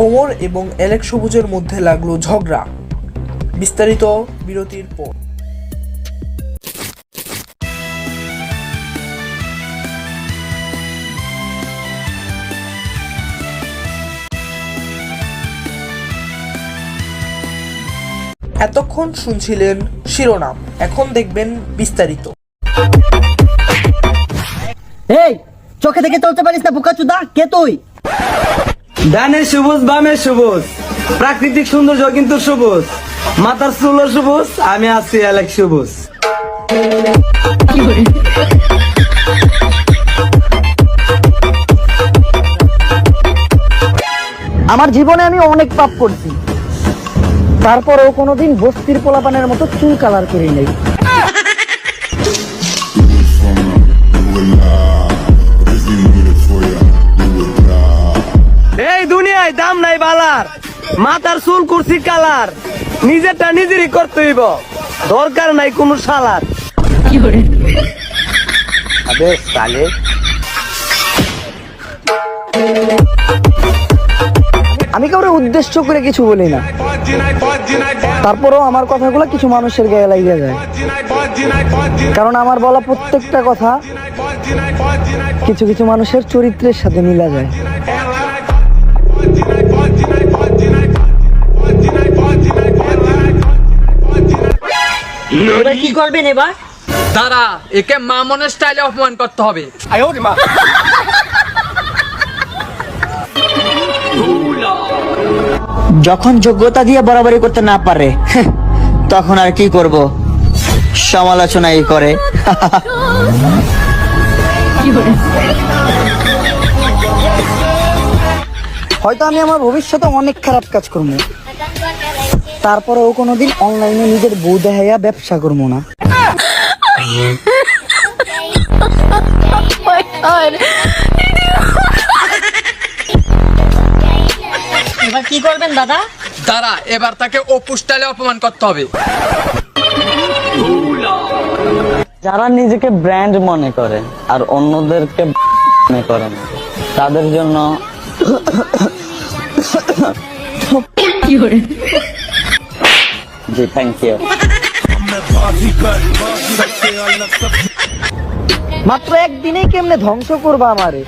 ওমর এবং অ্যালেক্স সবুজের মধ্যে লাগলো ঝগড়া। বিস্তারিত বিরতির পর। এতক্ষণ শুনছিলেন শিরোনাম, এখন দেখবেন বিস্তারিত। এই চোখে দেখে চলতে পারিস না বোকাচোদা, কে তুই? ডানে সবুজ বামে সবুজ, প্রাকৃতিক সৌন্দর্য কিন্তু সবুজ, মাথার চুল সবুজ, আমি আছি অ্যালেক্স সবুজ। আমার জীবনে আমি অনেক পাপ করছি, তারপরেও কোনোদিন বস্তির পোলাপানের মতো চুল কালার করি নাই। এই দুনিয়ায় দাম নাই বালার, মাথার চুল করছি কালার, নিজেরটা নিজেরই করতে হইব, দরকার নাই কোনো শালার। আবে সালে, আমি কাউরে উদ্দেশ্য করে কিছু বলি না, তারপরেও আমার কথাগুলো কিছু মানুষের গায়ে লাগিয়ে যায়, কারণ আমার বলা প্রত্যেকটা কথা কিছু কিছু মানুষের চরিত্রের সাথে মিলা যায়। এবার কি করবেন? এবার তারা একে মামনের স্টাইলে অপমান করতে হবে। যখন যোগ্যতা দিয়ে বরাবরি করতে না পারে তখন আর কি করব, সমালোচনাই করে। হয়তো আমি আমার ভবিষ্যতে অনেক খারাপ কাজ করবো, তারপরেও কোনোদিন অনলাইনে নিজের বউ দেখাইয়া ব্যবসা করবো না। এবার কি করবেন দাদা? তারা এবার তাকে অপু স্টাইলে অপমান করতে হবে। যারা নিজেকে ব্র্যান্ড মনে করে আর অন্যদেরকে মনে করে না, তাদের জন্য জি থ্যাংক ইউ। মাত্র একদিনেই কেমনে ধ্বংস করবা আমারে?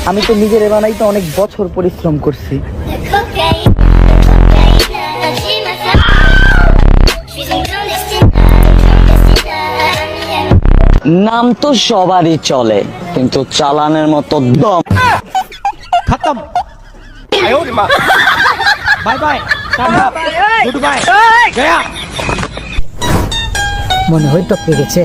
আমি তো নিজের বানাইতে অনেক বছর পরিশ্রম করছি। নাম তো সবারই চলে, কিন্তু চালানের মতো দম খতম। Bye bye, tata, good bye, Gaya. মনে হয় টপকে গেছে।